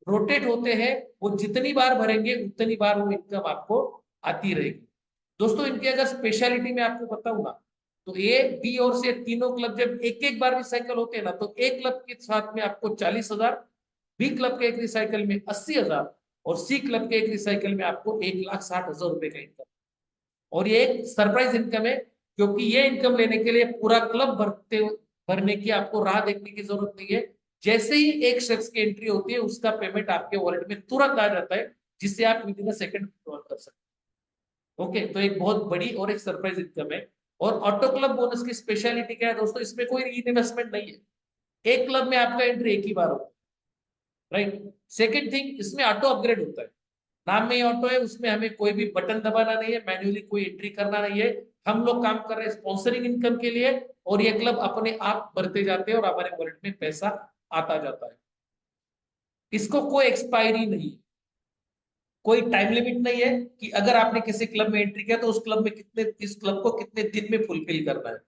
रोटेट होते हैं, वो जितनी बार भरेंगे उतनी बार वो इनकम आपको आती रहेगी। दोस्तों इनकी अगर स्पेशलिटी में आपको बताऊं ना, तो ए, बी और सी तीनों क्लब जब एक एक बार रिसाइकल होते हैं ना, तो एक क्लब के साथ में आपको 40,000, बी क्लब के एक रिसाइकल में 80,000 और सी क्लब के एक रिसाइकल में आपको 1,60,000 रुपए का इनकम। और ये एक सरप्राइज इनकम है, क्योंकि ये इनकम लेने के लिए पूरा क्लब भरने की आपको राह देखने की जरूरत नहीं है। जैसे ही एक शख्स की एंट्री होती है, उसका पेमेंट आपके वॉलेट में तुरंत आ जाता है, जिससे आप विद इन सेकंड विड्रॉल कर सकते हैं। ओके, तो एक बहुत बड़ी और एक सरप्राइज इनकम है। और ऑटो क्लब बोनस की स्पेशलिटी क्या है दोस्तों, इसमें कोई इन्वेस्टमेंट नहीं है। एक क्लब में आपका एंट्री एक ही बार होता है, राइट। सेकेंड थिंग, इसमें ऑटो अपग्रेड होता है। नाम में ही ऑटो है, उसमें हमें कोई भी बटन दबाना नहीं है, मैन्युअली कोई एंट्री करना नहीं है। हम लोग काम कर रहे हैं स्पॉन्सरिंग इनकम के लिए, और ये क्लब अपने आप बढ़ते जाते हैं और हमारे वॉलेट में पैसा आता जाता है। इसको कोई एक्सपायरी नहीं है, कोई टाइम लिमिट नहीं है कि अगर आपने किसी क्लब में एंट्री किया तो उस क्लब में कितने, इस क्लब को कितने दिन में फुलफिल करना है।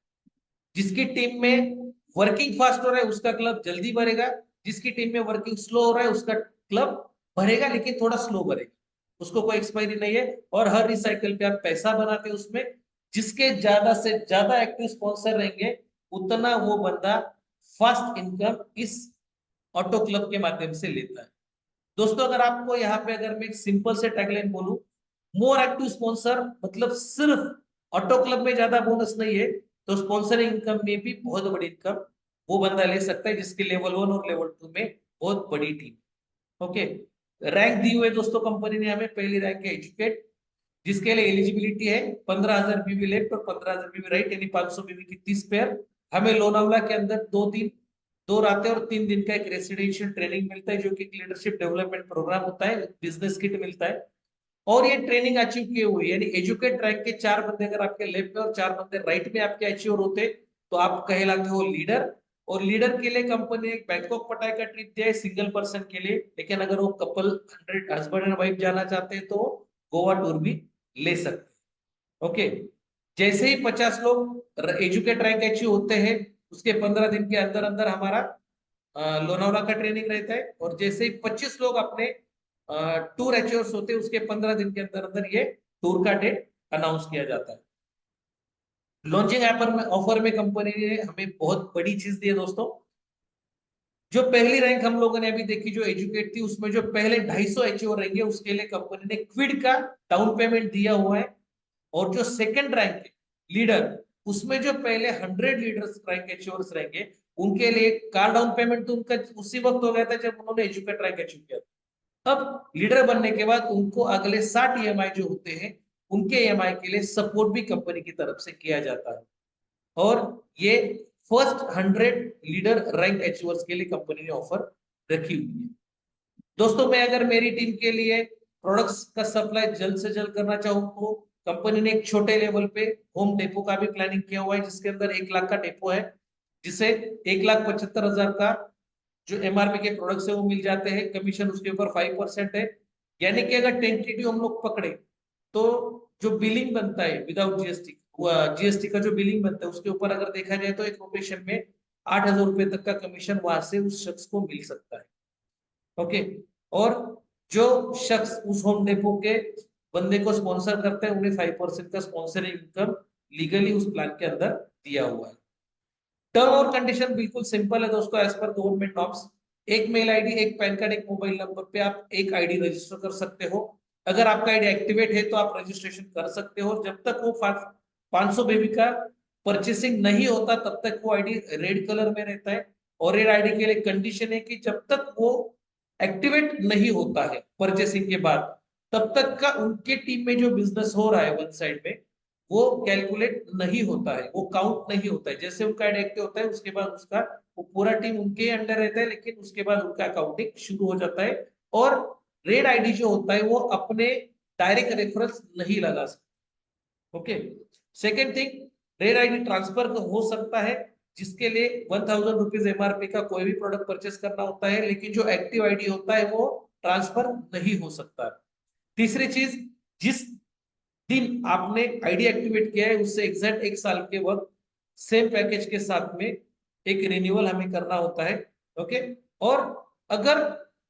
जिसकी टीम में वर्किंग फास्ट हो रहा है उसका क्लब जल्दी भरेगा, जिसकी टीम में वर्किंग स्लो हो रहा है उसका क्लब भरेगा, लेकिन थोड़ा स्लो भरेगा। उसको कोई एक्सपायरी नहीं है, और हर रिसाइकल पे आप पैसा बनाते हैं उसमें। जिसके ज्यादा से ज्यादा एक्टिव स्पॉन्सर रहेंगे, उतना वो बंदा फास्ट इनकम इस ऑटो क्लब के माध्यम से लेता है। दोस्तों, अगर आपको यहाँ पे अगर मैं एक सिंपल से टैगलाइन बोलूं, मोर एक्टिव स्पॉन्सर मतलब सिर्फ ऑटो क्लब में ज्यादा बोनस नहीं है, तो स्पॉन्सरिंग इनकम में भी बहुत बड़ी इनकम वो बंदा ले सकता है जिसके लेवल 1 और लेवल 2 में बहुत बड़ी टीम। ओके, रैंक दी हुई है दोस्तों कंपनी ने हमें। पहली रैंक है एजुकेट, जिसके लिए एलिजिबिलिटी है 15,000 बीवी लेफ्ट और 15,000 बीवी राइट, यानी 500 बीवी की 30 पेयर। हमें लोनावला के अंदर 2 रातें और 3 दिन का एक रेसिडेंशियल ट्रेनिंग मिलता है, जो कि लीडरशिप डेवलपमेंट प्रोग्राम होता है, बिजनेस किट मिलता है। और ये ट्रेनिंग अचीव किए हुए, यानी एजुकेट रैंक के 4 बंदे अगर आपके लेफ्ट में और 4 बंदे राइट में आपके अचीव होते, तो आप कहलाते हो लीडर। और लीडर के लिए कंपनी ने एक बैंकॉक पटाया का ट्रिप दिया है सिंगल पर्सन के लिए, लेकिन अगर वो कपल 100 हस्बैंड एंड वाइफ जाना चाहते हैं तो गोवा टूर भी ले सकते हैं। ओके, जैसे ही 50 लोग एजुकेट रैंक अचीव होते हैं, उसके 15 दिन के अंदर अंदर हमारा लोनावला का ट्रेनिंग रहता है। और जैसे ही 25 लोग अपने टूर अचीवर्स होते हैं, उसके 15 दिन के अंदर अंदर ये टूर का डेट अनाउंस किया जाता है। लॉन्चिंग ऑफर में कंपनी ने हमें बहुत बड़ी चीज दी है दोस्तों। जो पहली रैंक हम लोगों ने अभी देखी जो एजुकेट थी, उसमें जो पहले 250 अचीवर रहेंगे उसके लिए कंपनी ने क्विड का डाउन पेमेंट दिया हुआ है। और जो सेकंड रैंक है लीडर, उसमें जो पहले 100 लीडर्स रैंक अचीवर्स रहेंगे, उनके लिए कार डाउन पेमेंट तो उनका उसी वक्त हो गया था जब उन्होंने एजुकेट रैंक अचीव किया था। अब लीडर बनने के बाद उनको अगले 60 ईएमआई जो होते हैं, उनके ईएमआई के लिए सपोर्ट भी कंपनी की तरफ से किया जाता है। और ये फर्स्ट 100 लीडर रैंक अचीवर्स के लिए कंपनी ने ऑफर रखी हुई है। दोस्तों, मैं अगर मेरी टीम के लिए प्रोडक्ट्स का सप्लाई जल्द से जल्द करना चाहूँ, तो कंपनी ने एक छोटे लेवल पे होम डेपो का भी प्लानिंग किया हुआ है, जिसके अंदर 1 लाख का डेपो है, जिसे 1,75,000 का जो एमआरपी के प्रोडक्ट्स है वो मिल जाते हैं। कमीशन उसके ऊपर 5% है। यानी कि अगर टेंटेटिव हम लोग पकड़े, तो जो बिलिंग बनता है विदाउट जीएसटी, जीएसटी का जो बिलिंग बनता है उसके ऊपर अगर देखा जाए, तो एक रोटेशन में 8,000 रुपए तक का कमीशन वहां से उस शख्स को मिल सकता है। ओके, और जो शख्स उस होम डेपो के बंदे को स्पॉन्सर करते हैं, उन्हें 5% का स्पॉन्सरिंग इनकम लीगली उस प्लान के अंदर दिया हुआ है। टर्म और कंडीशन बिल्कुल सिंपल है दोस्तों, एज पर गवर्नमेंट नॉर्म्स। एक मेल आईडी, एक पैन कार्ड, एक मोबाइल नंबर पे आप एक आईडी रजिस्टर कर सकते हो। अगर आपका आईडी एक्टिवेट है तो आप रजिस्ट्रेशन कर सकते हो। जब तक वो 500 बेबी का परचेसिंग नहीं होता, तब तक वो आईडी रेड कलर में रहता है। और रेड आईडी के लिए कंडीशन है कि जब तक वो एक्टिवेट नहीं होता है परचेसिंग के बाद, तब तक का उनके टीम में जो बिजनेस हो रहा है वन साइड में, वो कैलकुलेट नहीं होता है, वो काउंट नहीं होता है। जैसे उनका एड एक्टिव होता है, उसके बाद उसका वो पूरा टीम उनके अंडर रहता है, लेकिन उसके बाद उनका अकाउंटिंग शुरू हो जाता है। और रेड आईडी जो होता है वो अपने डायरेक्ट रेफरेंस नहीं लगा सकता। Okay, second thing, red ID transfer हो सकता है, जिसके लिए 1,000 रुपीज एमआरपी का कोई भी प्रोडक्ट परचेस करना होता है, लेकिन जो एक्टिव आईडी होता है वो ट्रांसफर नहीं हो सकता। तीसरी चीज, जिस दिन आपने आईडी एक्टिवेट किया है उससे एग्जैक्ट 1 साल के वक्त सेम पैकेज के साथ में एक रिन्यूअल हमें करना होता है। ओके, और अगर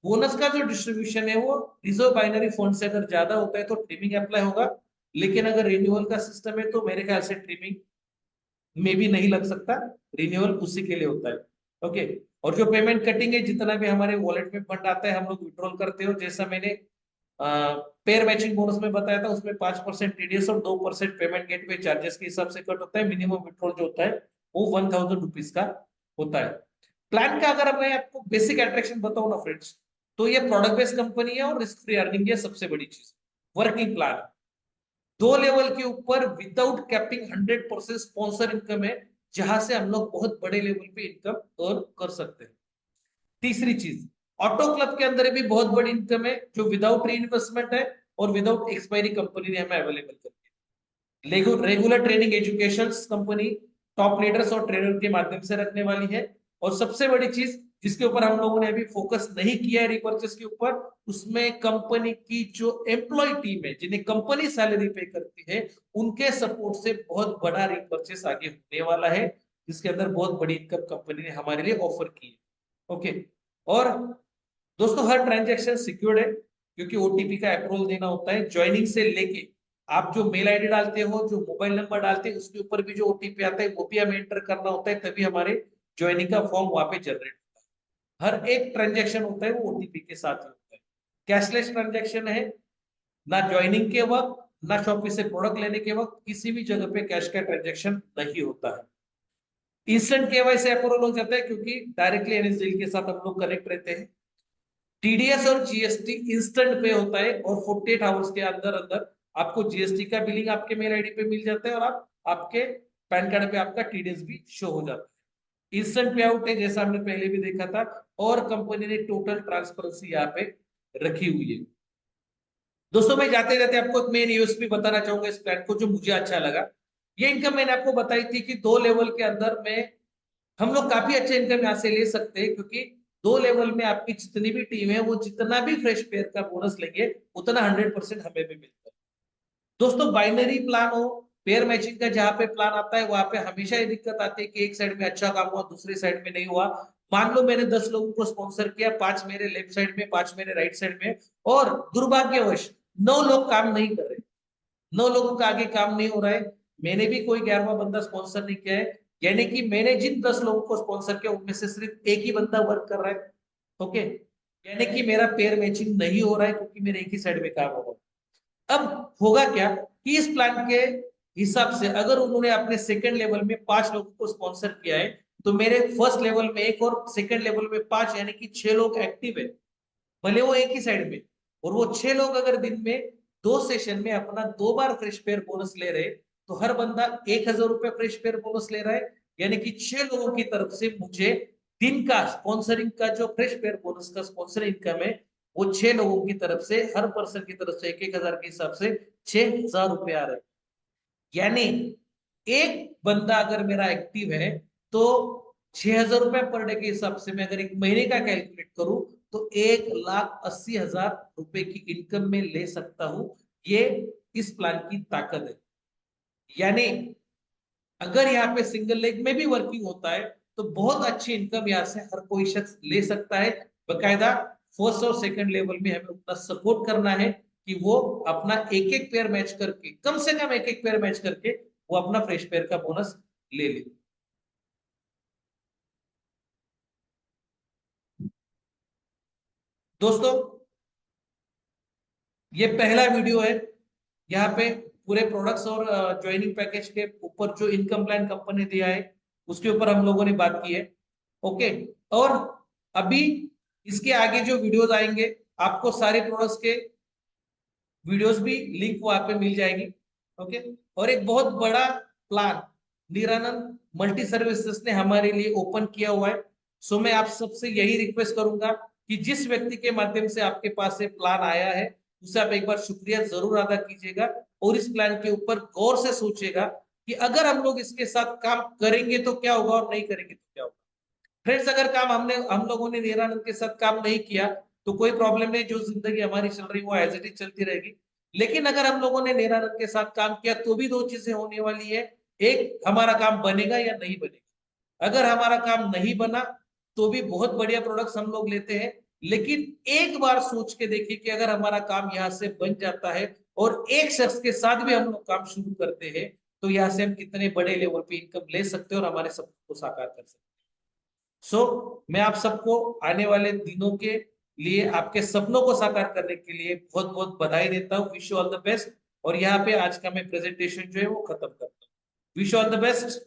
बोनस का जो डिस्ट्रीब्यूशन है वो रिजर्व बाइनरी फंड से अगर ज्यादा होता है तो ट्रिमिंग अप्लाई होगा, लेकिन अगर रिन्यूअल का सिस्टम है तो मेरे ख्याल से ट्रिमिंग में भी नहीं लग सकता, रिन्यूअल उसी के लिए होता है। ओके, और जो पेमेंट कटिंग है, जितना भी हमारे वॉलेट में फंड आता है हम लोग विड्रॉल करते हो, जैसा मैंने पेयर मैचिंग बोनस में बताया था, उसमें 5% टीडीएस और 2% पेमेंट गेटवे चार्जेस के हिसाब से कट होता है। मिनिमम विड्रॉल जो होता है वो 1000 रुपीज का होता है। प्लान का अगर मैं आपको बेसिक अट्रैक्शन बताऊं ना फ्रेंड्स, तो ये प्रोडक्ट बेस्ड कंपनी है और रिस्क फ्री अर्निंग है सबसे बड़ी चीज। वर्किंग प्लान 2 लेवल के ऊपर विदाउट कैपिंग 100% स्पॉन्सर इनकम है, जहां से हम लोग बहुत बड़े लेवल पे इनकम अर्न कर सकते हैं। तीसरी चीज, ऑटो क्लब के अंदर भी बहुत बड़ी इनकम है, जो विदाउट री इन्वेस्टमेंट है और विदाउट एक्सपायरी कंपनी ने हमें अवेलेबल कर दिया। Regular training education company top leaders और ट्रेनर के माध्यम से रखने वाली है। और सबसे बड़ी चीज जिसके ऊपर हम लोगों ने अभी फोकस नहीं किया है रिपर्चेस के ऊपर, उसमें कंपनी की जो एम्प्लॉय टीम है, जिन्हें कंपनी सैलरी पे करती है, उनके सपोर्ट से बहुत बड़ा रिपर्चेस आगे होने वाला है, जिसके अंदर बहुत बड़ी इनकम कंपनी ने हमारे लिए ऑफर की है। ओके, और दोस्तों हर ट्रांजैक्शन सिक्योर्ड है, क्योंकि ओटीपी का अप्रूवल देना होता है ज्वाइनिंग से लेके। आप जो मेल आईडी डालते हो, जो मोबाइल नंबर डालते हैं, उसके ऊपर भी जो ओटीपी आता है वो भी हमें एंटर करना होता है, तभी हमारे ज्वाइनिंग का फॉर्म वहां पे जनरेट होता है। हर एक ट्रांजैक्शन होता है वो ओटीपी के साथ ही होता है। कैशलेस ट्रांजैक्शन है, ना ज्वाइनिंग के वक्त ना शॉपी से प्रोडक्ट लेने के वक्त किसी भी जगह पे कैश का ट्रांजैक्शन नहीं होता है। इंस्टेंट केवाईसी अप्रूवल हो जाता है, क्योंकि डायरेक्टली एनएसडीएल के साथ हम लोग कनेक्ट रहते हैं। टीडीएस और जीएसटी इंस्टेंट पे होता है, और 48 आवर्स के अंदर अंदर आपको जीएसटी का बिलिंग आपके मेल आईडी पे मिल जाता है, और आप आपके पैन कार्ड पे आपका टीडीएस भी शो हो जाता है। इंस्टेंट पे आउट है, जैसा हमने पहले भी देखा था, और कंपनी ने टोटल ट्रांसपेरेंसी यहाँ पे रखी हुई है। दोस्तों मैं जाते जाते आपको एक मेन यूएसपी बताना चाहूंगा इस प्लान को, जो मुझे अच्छा लगा। ये इनकम मैंने आपको बताई थी कि 2 लेवल के अंदर में हम लोग काफी अच्छा इनकम यहाँ से ले सकते हैं, क्योंकि 2 लेवल में आपकी जितनी भी टीम है, वो जितना भी फ्रेश पेयर का बोनस लेंगे उतना 100% हमें भी मिलता है। दोस्तों बाइनरी प्लान हो, पेयर मैचिंग का जहां पे प्लान आता है, वहां पे हमेशा ये दिक्कत आती है कि एक साइड में अच्छा काम हुआ, दूसरी साइड में नहीं हुआ। मान लो मैंने 10 लोगों को स्पॉन्सर किया, 5 मेरे लेफ्ट साइड में, 5 मेरे राइट साइड में, और दुर्भाग्यवश 9 लोग काम नहीं कर रहे, 9 लोगों का आगे काम नहीं हो रहा है। मैंने भी कोई 11वां बंदा स्पॉन्सर नहीं किया है, यानी कि मैंने जिन 10 लोगों को स्पॉन्सर किया उनमें से सिर्फ एक ही बंदा वर्क कर रहा है। ओके, यानी कि मेरा पेयर मैचिंग नहीं हो रहा है, क्योंकि मेरे एक ही साइड में काम हो रहा है। अब होगा क्या कि इस प्लान के हिसाब से अगर उन्होंने अपने सेकंड लेवल में 5 लोगों को स्पॉन्सर किया है, तो मेरे फर्स्ट लेवल में एक और सेकंड लेवल में 5, यानी कि 6 लोग एक्टिव है, भले वो एक ही साइड में। और वो 6 लोग अगर दिन में 2 सेशन में अपना 2 बार फ्रेश पेयर बोनस ले रहे, तो हर बंदा 1000 रुपये फ्रेश पेयर बोनस ले रहा है, यानी कि 6 लोगों की तरफ से मुझे दिन का स्पॉन्सरिंग का जो फ्रेश पेयर बोनस का स्पॉन्सर इनकम है, वो 6 लोगों की तरफ से, हर पर्सन की तरफ से 1-1000 के हिसाब से 6000 रुपये आ रहे हैं। यानी एक बंदा अगर मेरा एक्टिव है, तो 6000 रुपये पर डे के हिसाब से मैं अगर एक महीने का कैलकुलेट करूं, तो 1,80,000 रुपए की इनकम में ले सकता हूं। ये इस प्लान की ताकत है। यानी अगर यहाँ पे सिंगल लेग में भी वर्किंग होता है, तो बहुत अच्छी इनकम यहाँ से हर कोई शख्स ले सकता है। बकायदा फर्स्ट और सेकंड लेवल में हमें उतना सपोर्ट करना है कि वो अपना एक एक पेयर मैच करके, कम से कम एक एक पेयर मैच करके, वो अपना फ्रेश पेयर का बोनस ले ले। दोस्तों ये पहला वीडियो है, यहाँ पे पूरे प्रोडक्ट्स और ज्वाइनिंग पैकेज के ऊपर जो इनकम प्लान कंपनी दिया है, उसके ऊपर हम लोगों ने बात की है। ओके, और अभी इसके आगे जो वीडियोस आएंगे, आपको सारे प्रोडक्ट्स के वीडियोस भी लिंक वहां पे मिल जाएगी। ओके, और एक बहुत बड़ा प्लान निरानंद मल्टी सर्विसेज ने हमारे लिए ओपन किया हुआ है। सो मैं आप सबसे यही रिक्वेस्ट करूंगा कि जिस व्यक्ति के माध्यम से आपके पास ये प्लान आया है, उसे आप एक बार शुक्रिया जरूर अदा कीजिएगा, और इस प्लान के ऊपर गौर से सोचिएगा कि अगर हम लोग इसके साथ काम करेंगे तो क्या होगा, और नहीं करेंगे तो क्या होगा। फ्रेंड्स अगर काम हम लोगों ने निरानंद के साथ काम नहीं किया, तो कोई प्रॉब्लम नहीं, जो जिंदगी हमारी चल रही वो एज इट इज चलती रहेगी। लेकिन अगर हम लोगों ने निरानंद के साथ काम किया, तो भी 2 चीजें होने वाली है। एक, हमारा काम बनेगा या नहीं बनेगा। अगर हमारा काम नहीं बना, तो भी बहुत बढ़िया प्रोडक्ट्स हम लोग लेते हैं। लेकिन एक बार सोच के देखिए कि अगर हमारा काम यहाँ से बन जाता है, और एक शख्स के साथ भी हम लोग काम शुरू करते हैं, तो यहाँ से हम कितने बड़े लेवल पे इनकम ले सकते हैं और हमारे सपनों को साकार कर सकते हैं। सो मैं आप सबको आने वाले दिनों के लिए आपके सपनों को साकार करने के लिए बहुत बहुत बधाई देता हूँ। Wish you all the best. और यहाँ पे आज का मैं प्रेजेंटेशन जो है वो खत्म करता हूँ। Wish you all the best.